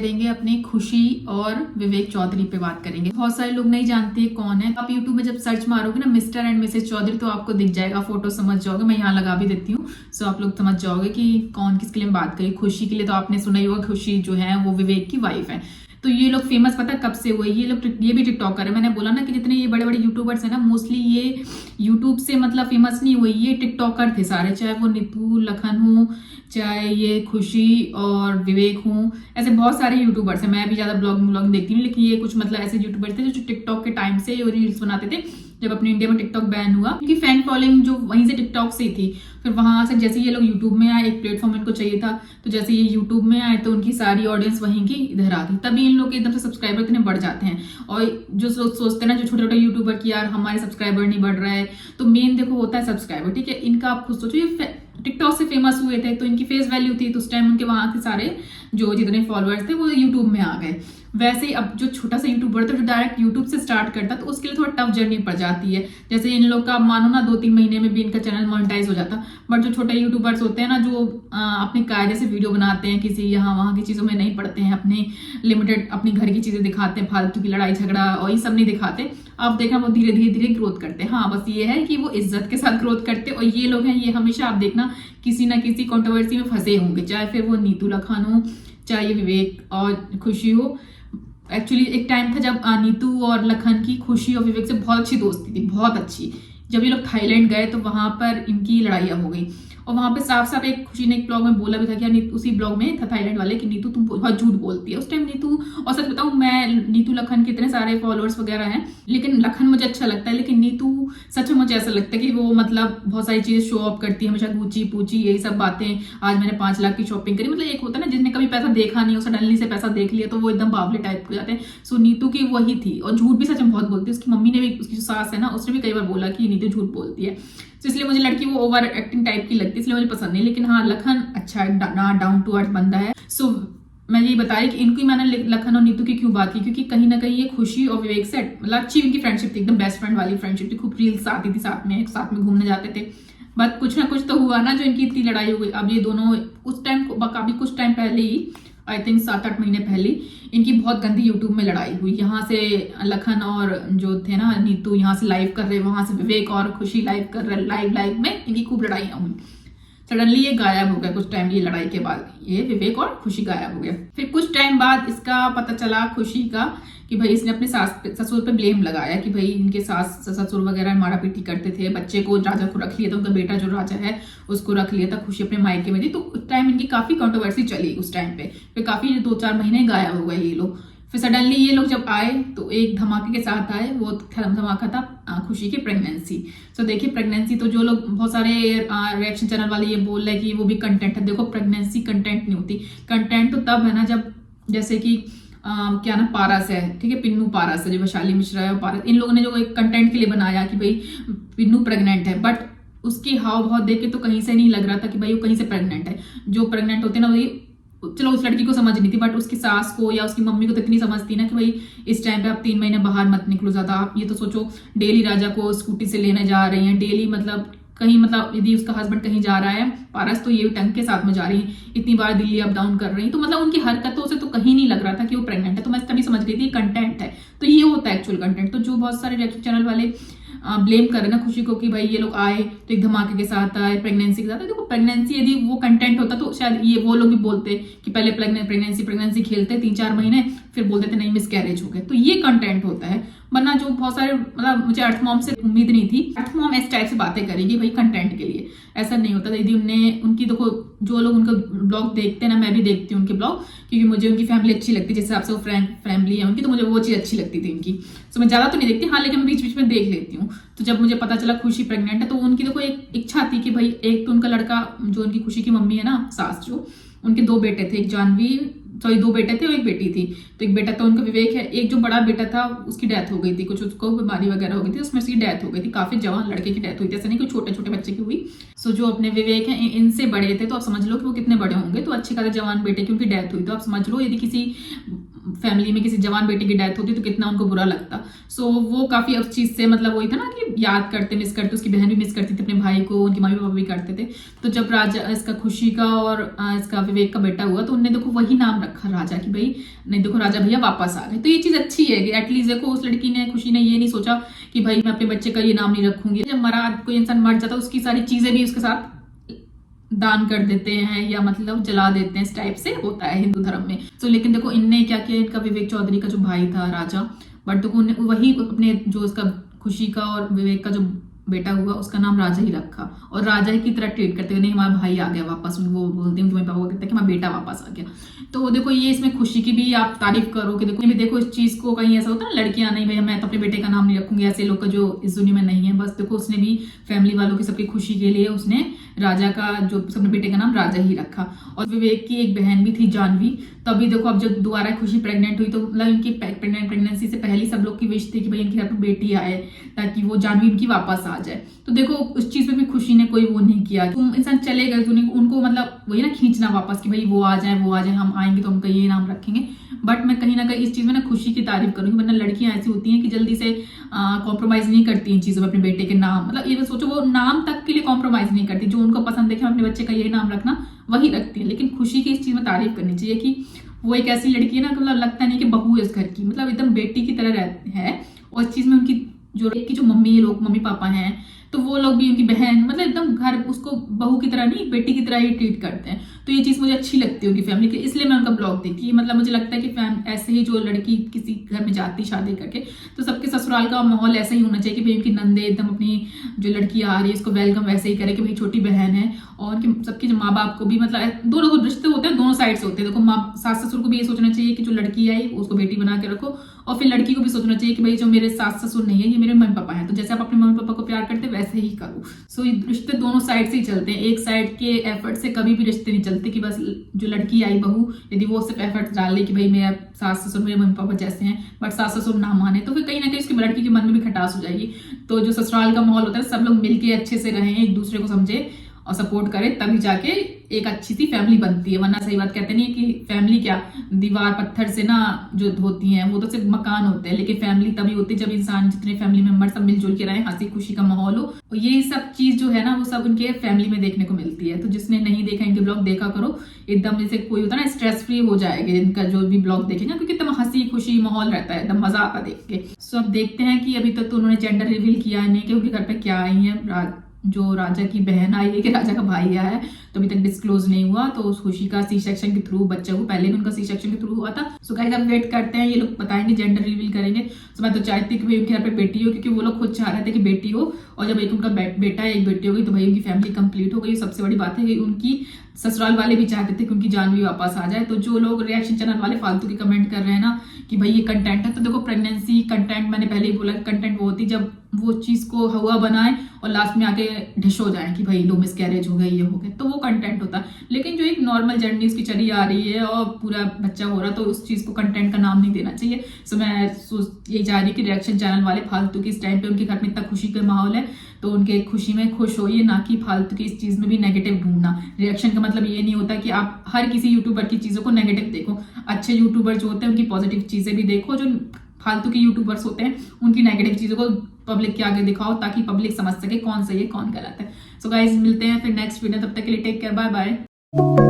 करेंगे अपने खुशी और विवेक चौधरी पे बात करेंगे। बहुत सारे लोग नहीं जानते कौन है। आप यूट्यूब में जब सर्च मारोगे ना मिस्टर एंड मिसेस चौधरी तो आपको दिख जाएगा, फोटो समझ जाओगे। मैं यहाँ लगा भी देती हूँ, सो आप लोग समझ जाओगे कि कौन किसके लिए बात करी। खुशी के लिए तो आपने सुना ही होगा, खुशी जो है वो विवेक की वाइफ है। तो ये लोग फेमस पता कब से हुए, ये लोग ये भी टिकटॉकर है। मैंने बोला ना कि जितने ये बड़े बड़े यूट्यूबर्स हैं ना, मोस्टली ये यूट्यूब से मतलब फेमस नहीं हुए, ये टिकटॉकर थे सारे, चाहे वो नीतू लखन हो, चाहे ये खुशी और विवेक हो, ऐसे बहुत सारे यूट्यूबर्स हैं। मैं भी ज्यादा ब्लॉग देखती हूँ, लेकिन ये कुछ मतलब ऐसे यूट्यूबर्स थे जो टिकटॉक के टाइम से रील्स बनाते थे। जब अपने इंडिया में टिकटॉक बैन हुआ, क्योंकि फैन फॉलोइंग जो वहीं से टिकटॉक से ही थी, फिर वहां से जैसे ये लोग यूट्यूब में आए, एक प्लेटफॉर्म इनको चाहिए था, तो जैसे ये यूट्यूब में आए तो उनकी सारी ऑडियंस वहीं की इधर आ गई। तभी इन लोग के एकदम से सब्सक्राइबर इतने बढ़ जाते हैं। और जो लोग सोचते हैं ना, जो छोटे छोटे यूट्यूबर की यार हमारे सब्सक्राइबर नहीं बढ़ रहा है, तो मेन देखो होता है सब्सक्राइबर, ठीक है। इनका आप खुद सोचो, ये टिकटॉक से फेमस हुए थे तो इनकी फेस वैल्यू थी, तो उस टाइम उनके वहां के सारे जो जितने फॉलोअर्स थे वो यूट्यूब में आ गए। वैसे ही अब जो छोटा सा यूट्यूबर था जो डायरेक्ट यूट्यूब से स्टार्ट करता, तो उसके लिए थोड़ा टफ जर्नी पड़ जाती है। जैसे इन लोग का मानो ना 2-3 महीने में भी इनका चैनल मोनेटाइज हो जाता, बट जो छोटे यूट्यूबर्स होते हैं ना, जो अपने कायदे से वीडियो बनाते हैं, किसी यहाँ वहाँ की चीजों में नहीं पड़ते हैं, अपने लिमिटेड अपनी घर की चीजें दिखाते हैं, फालतू की लड़ाई झगड़ा और ये सब नहीं दिखाते, आप देखना वो धीरे धीरे ग्रोथ करते हैं। हाँ, बस ये है कि वो इज्जत के साथ ग्रोथ करते हैं। और ये लोग हैं, ये हमेशा आप देखना किसी ना किसी कंट्रोवर्सी में फंसे होंगे, चाहे फिर वो नीतू लखन हो, चाहे ये विवेक और खुशी हो। एक्चुअली एक टाइम था जब नीतू और लखन की खुशी और विवेक से बहुत अच्छी दोस्ती थी, बहुत अच्छी। जब ये लोग थाईलैंड गए तो वहां पर इनकी लड़ाइयाँ हो गई, और वहां पे साफ साफ एक खुशी ने एक ब्लॉग में बोला भी था कि उसी ब्लॉग में था थाईलैंड वाले कि नीतू तुम बहुत झूठ बोलती है। उस टाइम नीतू, और सच बताऊं मैं, नीतू लखन के इतने सारे फॉलोअर्स वगैरह हैं, लेकिन लखन मुझे अच्छा लगता है, लेकिन नीतू सच में मुझे ऐसा लगता है कि वो मतलब बहुत सारी चीजें शो ऑफ करती है, हमेशा गुची पूची यही सब बातें। आज मैंने 5 लाख की शॉपिंग करी, मतलब एक होता है ना जिसने कभी पैसा देखा नहीं हो, सडनली से पैसा देख लिया तो वो एकदम बावले टाइप हो जाते हैं। सो नीतू की वही थी, और झूठ भी सच में बहुत बोलती है। उसकी मम्मी ने भी, उसकी जो सास है ना, उसने भी कई बार बोला कि नीतू झूठ बोलती है। तो इसलिए मुझे लड़की वो ओवर एक्टिंग टाइप की लगती है, इसलिए मुझे पसंद नहीं। लेकिन हाँ, लखन अच्छा है, डाउन टू अर्थ बंदा है। सो मैं यही बता रही कि इनकी मैंने लखन और नीतू की क्यों बात की, क्योंकि कहीं ना कहीं ये खुशी और विवेक से मतलब अच्छी इनकी फ्रेंडशिप थी, एकदम बेस्ट फ्रेंड वाली फ्रेंडशिप थी। खूब रील्स आती थी साथ में घूमने जाते थे। बट कुछ ना कुछ तो हुआ ना, जो इनकी इतनी लड़ाई हो गई। अब ये दोनों उस टाइम काफी कुछ टाइम पहले ही, आई थिंक 7-8 महीने पहले, इनकी बहुत गंदी यूट्यूब में लड़ाई हुई। यहाँ से लखन और जो थे ना नीतू यहाँ से लाइव कर रहे, वहां से विवेक और खुशी लाइव कर रहे, लाइव में इनकी खूब लड़ाइयाँ हुई। सडनली ये गायब हो गया कुछ टाइम, ये लड़ाई के बाद ये विवेक और खुशी गायब हो गया। फिर कुछ टाइम बाद इसका पता चला खुशी का कि भाई इसने अपने ससुर पे ब्लेम लगाया कि भाई इनके सास ससुर वगैरह मारा पीटी करते थे, बच्चे को राजा को रख लिया था, उनका बेटा जो राजा है उसको रख लिया था। खुशी अपने मायके में थी, तो उस टाइम इनकी काफी कंट्रोवर्सी चली उस टाइम पे। फिर काफी 2-4 महीने गायब हो गए ये लोग। फिर सडनली ये लोग जब आए तो एक धमाके के साथ आए। वो धमाका था खुशी की प्रेगनेंसी। तो देखिए प्रेगनेंसी, तो जो लोग बहुत सारे रिएक्शन चैनल वाले ये बोल रहे हैं कि वो भी कंटेंट है, देखो प्रेगनेंसी कंटेंट नहीं होती। कंटेंट तो तब है ना जब जैसे कि क्या ना पारस है, ठीक है, पिन्नू पारस है, जो वैशाली मिश्रा है और पारस, इन लोगों ने जो एक कंटेंट के लिए बनाया कि भाई पिन्नू प्रेग्नेंट है, बट उसकी हाव भाव देख के तो कहीं से नहीं लग रहा था कि भाई वो कहीं से प्रेग्नेंट है। जो प्रेग्नेंट होते ना वही, चलो उस लड़की को समझ नहीं थी, बट उसकी सास को या उसकी मम्मी को तो इतनी समझती ना कि भाई इस टाइम पे आप 3 महीने बाहर मत निकलो ज्यादा। आप ये तो सोचो, डेली राजा को स्कूटी से लेने जा रही हैं, डेली मतलब कहीं, मतलब यदि उसका हस्बैंड कहीं जा रहा है पारस तो ये टंग के साथ में जा रही है, इतनी बार दिल्ली अप डाउन कर रही है, तो मतलब उनकी हरकतों से तो कहीं नहीं लग रहा था कि वो प्रेग्नेंट है। तो मैं तभी समझ गई थी कंटेंट है, तो ये होता है एक्चुअल कंटेंट। तो जो बहुत सारे रिएक्शन चैनल वाले ब्लेम कर रहे ना खुशी को कि भाई ये लोग आए तो एक धमाके के साथ आए, प्रेगनेंसी के साथ। देखो प्रेगनेंसी यदि वो कंटेंट होता तो शायद ये वो लोग भी बोलते कि पहले प्रेगनेंसी खेलते 3-4 महीने, फिर बोलते थे नहीं मिसकैरेज हो गए, तो ये कंटेंट होता है। वरना जो बहुत सारे, मतलब मुझे अर्थ मॉम से उम्मीद नहीं थी, अर्थ मॉम इस टाइप से बातें करेगी भाई कंटेंट के लिए, ऐसा नहीं होता। यदि उनकी देखो जो लोग उनका ब्लॉग देखते हैं ना, मैं भी देखती हूँ उनके ब्लॉग, क्योंकि मुझे उनकी फैमिली अच्छी लगती है, जिस हिसाब से वो फैमिली है उनकी, तो मुझे वो चीज अच्छी लगती थी उनकी। तो मैं ज्यादा तो नहीं देखती, हाँ, लेकिन बीच बीच में देख लेती हूँ। तो जब मुझे पता चला खुशी प्रेग्नेंट है, तो उनकी देखो एक इच्छा थी कि भाई एक तो उनका लड़का, जो उनकी खुशी की मम्मी है ना, सास, जो उनके 2 बेटे थे, एक जानवी, सॉरी 2 बेटे थे और एक बेटी थी। तो एक बेटा तो उनका विवेक है, एक जो बड़ा बेटा था उसकी डेथ हो गई थी, कुछ उसको बीमारी वगैरह हो गई थी, उसमें उसकी डेथ हो गई थी। काफी जवान लड़के की डेथ हुई थी, ऐसा नहीं कि छोटे छोटे बच्चे की हुई। सो जो अपने विवेक है इनसे बड़े थे, तो आप समझ लो कि वो कितने बड़े होंगे। तो अच्छे खासे जवान बेटे की उनकी डेथ हुई, तो आप समझ लो यदि किसी फैमिली में किसी जवान बेटे की डेथ होती तो कितना उनको बुरा लगता। सो वो काफी उस चीज से मतलब वही था ना कि याद करते, मिस करते, उसकी बहन भी मिस करती थी अपने भाई को, उनकी मम्मी पापा भी करते थे। तो जब राजा इसका खुशी का और इसका विवेक का बेटा हुआ तो उनने देखो वही नाम रखा राजा, कि भाई नहीं देखो राजा भैया वापस आ गए। तो ये चीज अच्छी है कि एटलीस्ट देखो उस लड़की ने, खुशी ने ये नहीं सोचा कि भाई मैं अपने बच्चे का ये नाम नहीं रखूंगी। जब कोई इंसान मर जाता है उसकी सारी चीजें भी उसके साथ दान कर देते हैं या मतलब जला देते हैं, इस टाइप से होता है हिंदू धर्म में। तो लेकिन देखो इनने क्या किया, इनका विवेक चौधरी का जो भाई था राजा, बट देखो वही अपने जो उसका खुशी का और विवेक का जो बेटा हुआ उसका नाम राजा ही रखा और राजा ही की तरह ट्रीट करते हुए, नहीं हमारा भाई आ गया वापस, वो बोलते हैं पापा कहते हैं कि हमारा बेटा वापस आ गया। तो देखो ये इसमें खुशी की भी आप तारीफ करो कि देखो इस चीज को कहीं ऐसा होता है ना, लड़कियां नहीं भाई मैं तो अपने बेटे का नाम नहीं रखूंगी, ऐसे लोग का जो इस दुनिया में नहीं है। बस देखो उसने भी फैमिली वालों की सबकी खुशी के लिए उसने राजा का जो अपने बेटे का नाम राजा ही रखा। और विवेक की एक बहन भी थी जानवी, तभी देखो अब जब दोबारा खुशी प्रेग्नेंट हुई तो मतलब इनकी प्रेगनेंसी से पहले सब लोग की विश थी कि भाई इनके घर पर बेटी आए ताकि वो जानवी इनकी वापस आ जाए। तो देखो उस चीज पे भी खुशी ने कोई वो नहीं किया, तुम इंसान चले गए तो उनको मतलब वही ना खींचना वापस कि भाई वो आ जाए हम आएंगे तो उनका ये नाम रखेंगे। बट मैं कहीं ना कहीं इस चीज में ना खुशी की तारीफ करूंगी, वरना लड़कियां ऐसी होती हैं कि जल्दी से कॉम्प्रोमाइज नहीं करती इन चीजों में अपने बेटे के नाम, मतलब ये सोचो वो नाम तक के लिए कॉम्प्रोमाइज नहीं करती, जो उनको पसंद है कि अपने बच्चे का ये नाम रखना वही रखती है। लेकिन खुशी की इस चीज में तारीफ करनी चाहिए कि वो एक ऐसी लड़की है ना, मतलब लगता नहीं कि बहू है इस घर की, मतलब एकदम बेटी की तरह है। और इस चीज में उनकी जो मम्मी पापा हैं तो वो लोग भी, उनकी बहन, मतलब एकदम घर उसको बहू की तरह नहीं बेटी की तरह ही ट्रीट करते हैं। तो ये चीज मुझे अच्छी लगती है उनकी फैमिली की, इसलिए मैं उनका ब्लॉग देखती। मतलब मुझे लगता है कि ऐसे ही जो लड़की किसी घर में जाती शादी करके तो सबके ससुराल का माहौल ऐसा ही होना चाहिए कि भाई उनकी नंदे एकदम अपनी जो लड़की आ रही है उसको वेलकम वैसे ही करे कि भाई छोटी बहन है। और उनके सबके जो माँ बाप को भी, मतलब दोनों रिश्ते होते हैं, दोनों साइड से होते हैं। देखो सास ससुर को भी ये सोचना चाहिए कि जो लड़की आई उसको बेटी बना के रखो, और फिर लड़की को भी सोचना चाहिए कि भाई जो मेरे सास ससुर नहीं है ये मेरे मम्मी पापा हैं, तो जैसे आप अपने मम्मी पापा को प्यार करते वैसे ही करो। सो रिश्ते दोनों साइड से ही चलते हैं, एक साइड के एफर्ट से कभी भी रिश्ते नहीं चलते कि बस जो लड़की आई बहू यदि वो सिर्फ एफर्ट डाल ले कि भाई मेरा सास ससुर मेरे मम्मी पापा जैसे हैं, बट सास ससुर ना माने तो फिर कहीं ना कहीं उसकी लड़की के मन में भी खटास हो जाएगी। तो जो ससुराल का माहौल होता है सब लोग मिलके अच्छे से रहें, एक दूसरे को समझे और सपोर्ट करे, तभी जाके एक अच्छी सी फैमिली बनती है। वरना सही बात कहते नहीं है कि फैमिली क्या दीवार पत्थर से ना जो होती हैं वो तो सिर्फ मकान होते हैं, लेकिन फैमिली तभी होती है जब इंसान जितने फैमिली मेंबर सब मिलजुल के रहे, हंसी खुशी का माहौल हो। और ये सब चीज जो है ना वो सब उनके फैमिली में देखने को मिलती है। तो जिसने नहीं देखा इनके ब्लॉग देखा करो, एकदम जैसे कोई होता है ना स्ट्रेस फ्री हो जाएगा इनका जो भी ब्लॉग देखेगा, क्योंकि एकदम हंसी खुशी माहौल रहता है, एकदम मजा आता देख के। सो अब देखते हैं कि अभी तक तो उन्होंने जेंडर रिवील किया नहीं कि उनके घर पे क्या आई है, जो राजा की बहन आई है कि राजा का भाई आया है, तो अभी तक डिस्क्लोज नहीं हुआ। तो उस खुशी का सी सेक्शन के थ्रू बच्चे को पहले भी उनका सी सेक्शन के थ्रू हुआ था। सो गाइस अब वेट करते हैं, ये लोग बताएंगे, जेंडर रिवील करेंगे। सो मैं तो चाहती कि भाई उनके घर पे बेटी हो, क्योंकि वो लोग खुद चाह रहे थे कि बेटी हो, और जब एक उनका बेटा है एक बेटी हो गई तो भाई उनकी फैमिली कंप्लीट हो गई। सबसे बड़ी बात है कि उनकी ससुराल वाले भी चाहते थे कि उनकी जानवी वापस आ जाए। तो जो लोग रिएक्शन चैनल वाले फालतू की कमेंट कर रहे हैं ना कि भाई ये कंटेंट है, तो देखो प्रेगनेंसी कंटेंट मैंने पहले ही बोला, कंटेंट वो होती जब वो चीज को हवा बनाए और लास्ट में आके ढिश हो जाए कि भाई लो मिसकैरेज हो गई ये हो गया, तो वो कंटेंट होता है। लेकिन जो एक नॉर्मल जर्नी उसकी चली आ रही है और पूरा बच्चा हो रहा, तो उस चीज को कंटेंट का नाम नहीं देना चाहिए। सो मैं यही चाह रही कि रिएक्शन चैनल वाले फालतू की इस टाइम पे उनके घर में इतना खुशी का माहौल है तो उनके खुशी में खुश होइए, ना कि फालतू की इस चीज में भी नेगेटिव ढूंढना। रिएक्शन का मतलब ये नहीं होता कि आप हर किसी यूट्यूबर की चीजों को नेगेटिव देखो। अच्छे यूट्यूबर जो होते हैं उनकी पॉजिटिव चीजें भी देखो, जो फालतू के यूट्यूबर्स होते हैं उनकी नेगेटिव चीजों को पब्लिक के आगे दिखाओ ताकि पब्लिक समझ सके कौन सही है कौन गलत है। सो गाइज मिलते हैं फिर नेक्स्ट वीडियो, तब तक के लिए टेक केयर, बाय बाय।